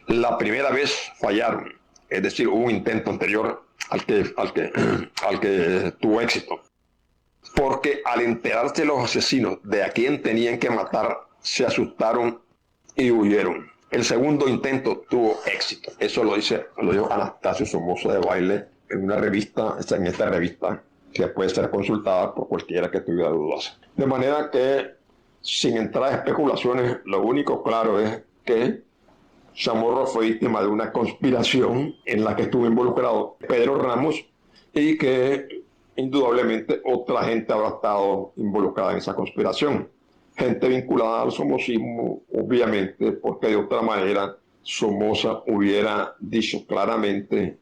La primera vez fallaron, es decir, hubo un intento anterior al que tuvo éxito. Porque al enterarse los asesinos de a quién tenían que matar, se asustaron y huyeron. El segundo intento tuvo éxito. Eso lo dijo Anastasio Somoza Debayle en esta revista que puede ser consultada por cualquiera que tuviera dudas. De manera que, sin entrar en especulaciones, lo único claro es que Chamorro fue víctima de una conspiración en la que estuvo involucrado Pedro Ramos y que indudablemente otra gente habrá estado involucrada en esa conspiración. Gente vinculada al somocismo, obviamente, porque de otra manera Somoza hubiera dicho claramente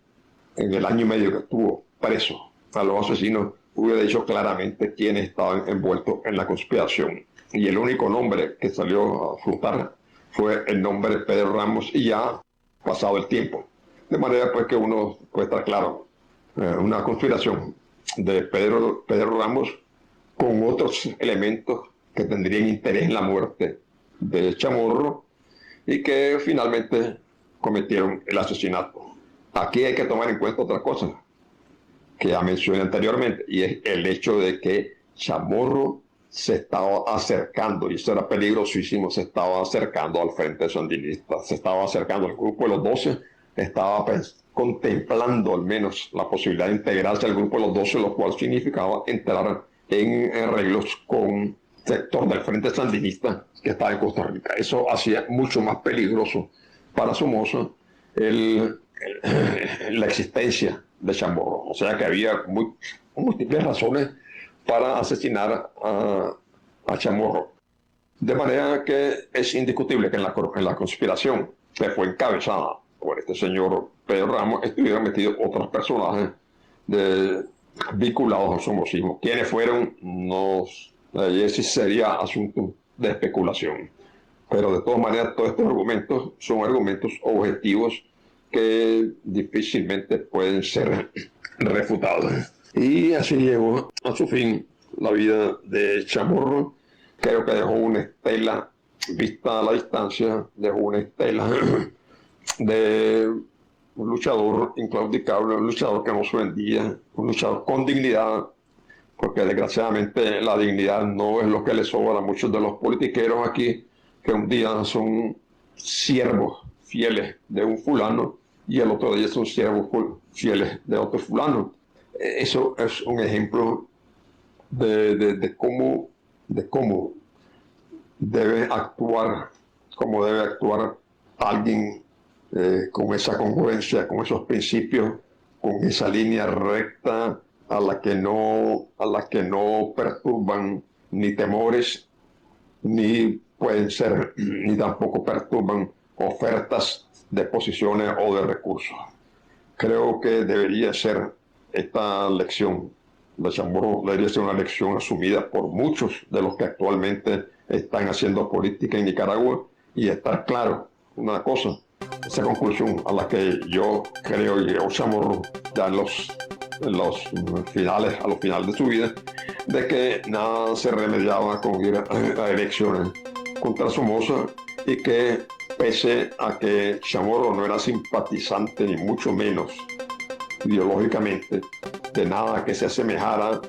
en el año y medio que estuvo preso a los asesinos, hubiera dicho claramente quiénes estaban envueltos en la conspiración. Y el único nombre que salió a flotar fue el nombre de Pedro Ramos y ya pasado el tiempo. De manera pues que uno puede estar claro, una conspiración de Pedro Ramos con otros elementos que tendrían interés en la muerte de Chamorro y que finalmente cometieron el asesinato. Aquí hay que tomar en cuenta otra cosa que ya mencioné anteriormente, y es el hecho de que Chamorro se estaba acercando, y eso era peligrosísimo, se estaba acercando al Frente Sandinista, se estaba acercando al grupo de los 12, estaba contemplando al menos la posibilidad de integrarse al grupo de los 12, lo cual significaba entrar en arreglos con sector del Frente Sandinista que estaba en Costa Rica. Eso hacía mucho más peligroso para Somoza la existencia de Chamorro. O sea que había múltiples razones para asesinar a Chamorro. De manera que es indiscutible que en la conspiración que fue encabezada por este señor Pedro Ramos estuvieron metidos otros personajes vinculados al somocismo. ¿Quiénes fueron? Ese sería asunto de especulación. Pero de todas maneras, todos estos argumentos son argumentos objetivos que difícilmente pueden ser refutados. Y así llegó a su fin la vida de Chamorro. Creo que dejó una estela, vista a la distancia, dejó una estela de un luchador inclaudicable, un luchador que no se vendía, un luchador con dignidad, porque desgraciadamente la dignidad no es lo que le sobra a muchos de los politiqueros aquí, que un día son siervos fieles de un fulano y el otro día son siervos fieles de otro fulano. Eso es un ejemplo de cómo debe actuar alguien con esa congruencia, con esos principios, con esa línea recta a la que no perturban ni temores, ni pueden ser, ni tampoco perturban ofertas de posiciones o de recursos. Creo que debería ser esta lección de Chamorro, debería ser una lección asumida por muchos de los que actualmente están haciendo política en Nicaragua, y estar claro una cosa, esa conclusión a la que yo creo llegó Chamorro ya a los finales de su vida, de que nada se remediaba con ir a elecciones contra Somoza, y que pese a que Chamorro no era simpatizante ni mucho menos ideológicamente de nada que se asemejara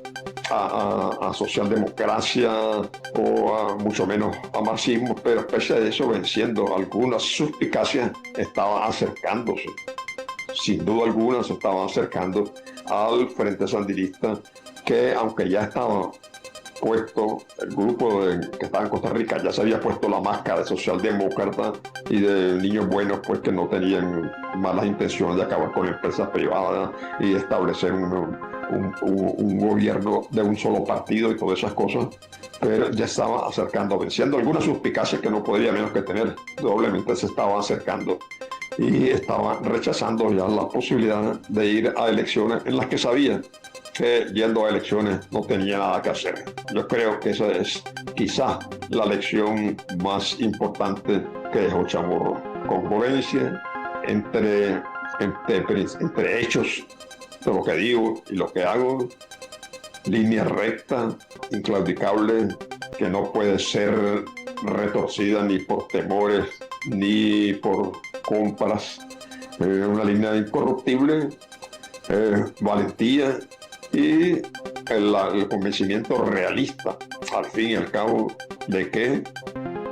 a socialdemocracia o mucho menos a marxismo, pero pese a eso, venciendo algunas suspicacias, estaba acercándose, sin duda alguna se estaba acercando al Frente Sandinista, que aunque ya estaba puesto, el grupo que estaba en Costa Rica ya se había puesto la máscara de socialdemócrata y de niños buenos, pues que no tenían malas intenciones de acabar con empresas privadas y establecer un gobierno de un solo partido y todas esas cosas, pero ya estaba acercando, venciendo algunas suspicacias que no podría menos que tener, doblemente se estaba acercando y estaba rechazando ya la posibilidad de ir a elecciones en las que sabía que yendo a elecciones no tenía nada que hacer. Yo creo que esa es quizá la lección más importante que dejó Chamorro. Congruencia entre hechos de lo que digo y lo que hago, línea recta, inclaudicable, que no puede ser retorcida ni por temores ni por compras, una línea incorruptible, valentía y el convencimiento realista, al fin y al cabo, de que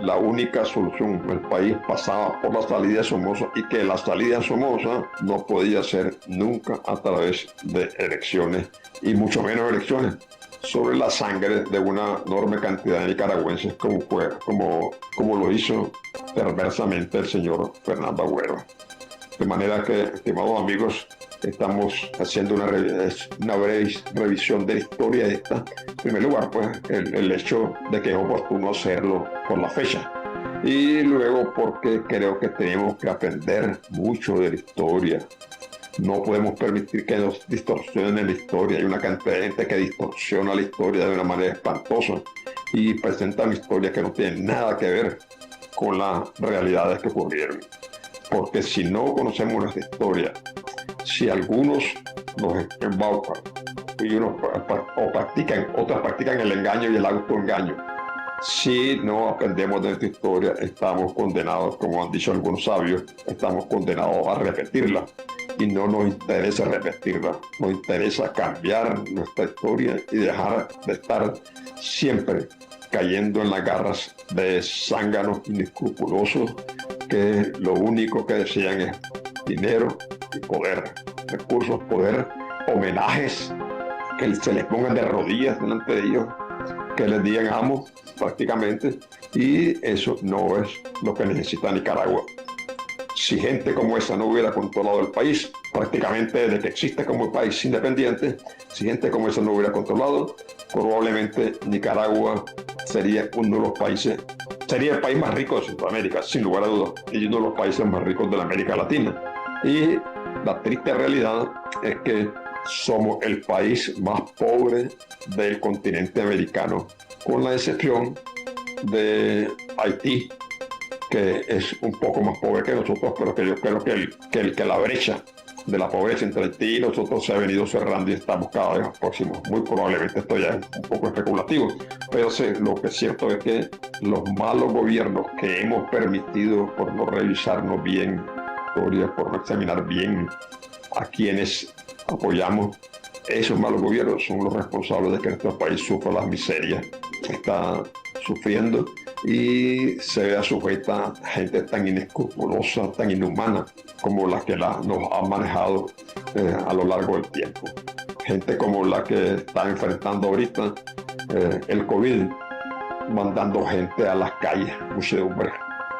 la única solución del país pasaba por la salida de Somoza, y que la salida de Somoza no podía ser nunca a través de elecciones, y mucho menos elecciones sobre la sangre de una enorme cantidad de nicaragüenses, como lo hizo perversamente el señor Fernando Agüero. De manera que, estimados amigos, estamos haciendo una breve revisión de la historia esta. En primer lugar, pues, el hecho de que es oportuno hacerlo por la fecha. Y luego porque creo que tenemos que aprender mucho de la historia. No podemos permitir que nos distorsionen la historia. Hay una cantidad de gente que distorsiona la historia de una manera espantosa y presenta una historia que no tiene nada que ver con las realidades que ocurrieron. Porque si no conocemos nuestra historia, si algunos nos embaucan otras practican el engaño y el autoengaño. Si no aprendemos de esta historia, estamos condenados, como han dicho algunos sabios, estamos condenados a repetirla. Y no nos interesa repetirla, nos interesa cambiar nuestra historia y dejar de estar siempre cayendo en las garras de zánganos inescrupulosos que lo único que desean es dinero y poder, recursos, poder, homenajes, que se les pongan de rodillas delante de ellos, que les digan amo prácticamente, y eso no es lo que necesita Nicaragua. Si gente como esa no hubiera controlado el país, prácticamente desde que existe como país independiente, si gente como esa no hubiera controlado, probablemente Nicaragua sería uno de los países, sería el país más rico de Centroamérica, sin lugar a dudas, y uno de los países más ricos de la América Latina. Y la triste realidad es que somos el país más pobre del continente americano, con la excepción de Haití, que es un poco más pobre que nosotros, pero que yo creo que la brecha de la pobreza entre Haití y nosotros se ha venido cerrando y estamos cada vez más próximos. Muy probablemente esto ya es un poco especulativo, pero lo que es cierto es que los malos gobiernos que hemos permitido por no revisarnos bien por no examinar bien a quienes apoyamos, esos malos gobiernos son los responsables de que nuestro país sufra las miserias que está sufriendo y se vea sujeta a gente tan inescrupulosa, tan inhumana como la que nos ha manejado a lo largo del tiempo. Gente como la que está enfrentando ahorita el COVID, mandando gente a las calles, muchedumbre,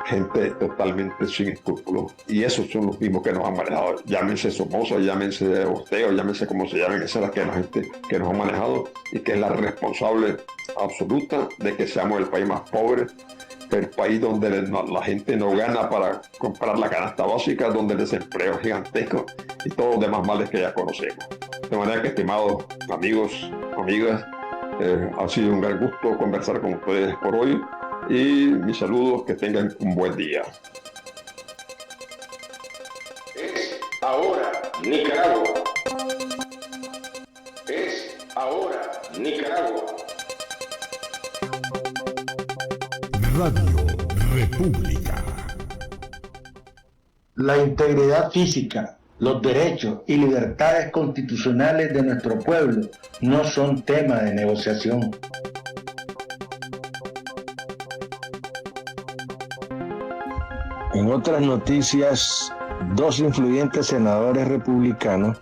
gente totalmente sin escrúpulos. Y esos son los mismos que nos han manejado. Llámense Somoza, llámense Ortega, llámense como se llamen, esa es la gente que nos ha manejado y que es la responsable absoluta de que seamos el país más pobre, el país donde la gente no gana para comprar la canasta básica, donde el desempleo es gigantesco y todos los demás males que ya conocemos. De manera que, estimados amigos, amigas, ha sido un gran gusto conversar con ustedes por hoy y mis saludos, que tengan un buen día. Es ahora Nicaragua. Es ahora Nicaragua. Radio República. La integridad física, los derechos y libertades constitucionales de nuestro pueblo no son tema de negociación. En otras noticias, dos influyentes senadores republicanos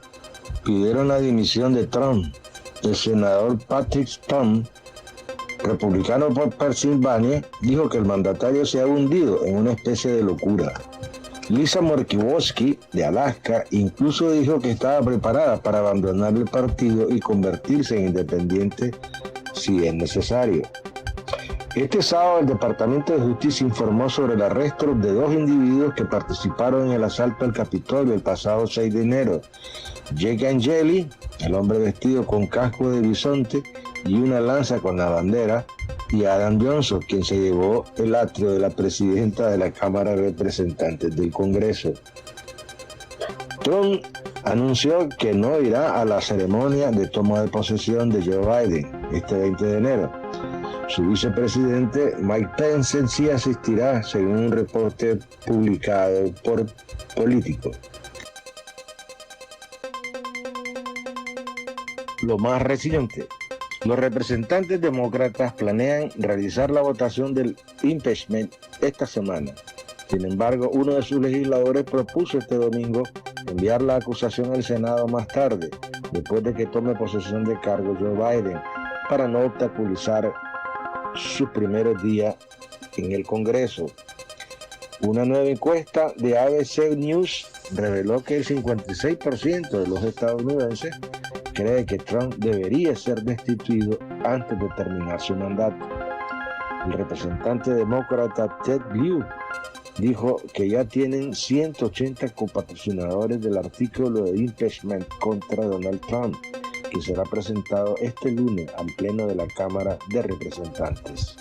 pidieron la dimisión de Trump. El senador Patrick Stone, republicano por Pensilvania, dijo que el mandatario se ha hundido en una especie de locura. Lisa Murkowski, de Alaska, incluso dijo que estaba preparada para abandonar el partido y convertirse en independiente si es necesario. Este sábado el Departamento de Justicia informó sobre el arresto de dos individuos que participaron en el asalto al Capitolio el pasado 6 de enero. Jake Angeli, el hombre vestido con casco de bisonte y una lanza con la bandera, y Adam Johnson, quien se llevó el atrio de la presidenta de la Cámara de Representantes del Congreso. Trump anunció que no irá a la ceremonia de toma de posesión de Joe Biden este 20 de enero. Su vicepresidente Mike Pence sí asistirá, según un reporte publicado por Político. Lo más reciente. Los representantes demócratas planean realizar la votación del impeachment esta semana. Sin embargo, uno de sus legisladores propuso este domingo enviar la acusación al Senado más tarde, después de que tome posesión de cargo Joe Biden, para no obstaculizar sus primeros días en el Congreso. Una nueva encuesta de ABC News reveló que el 56% de los estadounidenses cree que Trump debería ser destituido antes de terminar su mandato. El representante demócrata Ted Lieu dijo que ya tienen 180 copatrocinadores del artículo de impeachment contra Donald Trump, que será presentado este lunes al Pleno de la Cámara de Representantes.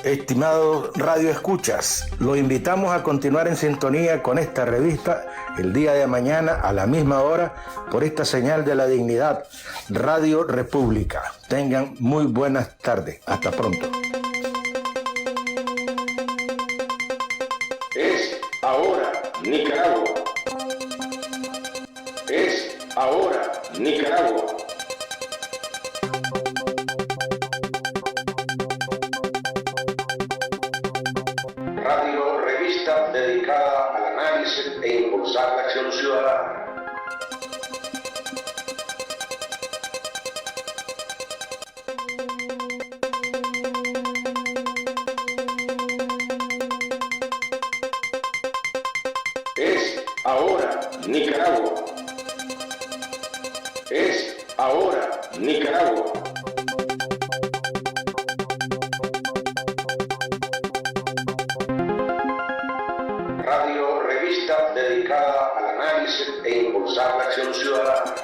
estimados radioescuchas, lo invitamos a continuar en sintonía con esta revista el día de mañana a la misma hora por esta señal de la dignidad, Radio República. Tengan muy buenas tardes. Hasta pronto. Es ahora Nicaragua. Es ahora Nicaragua. Radio revista dedicada al análisis e impulsar la acción ciudadana. Es ahora Nicaragua. Es ahora Nicaragua. Radio revista dedicada al análisis e impulsar la acción ciudadana.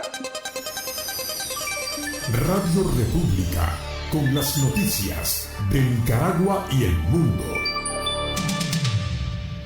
Radio República, con las noticias de Nicaragua y el mundo.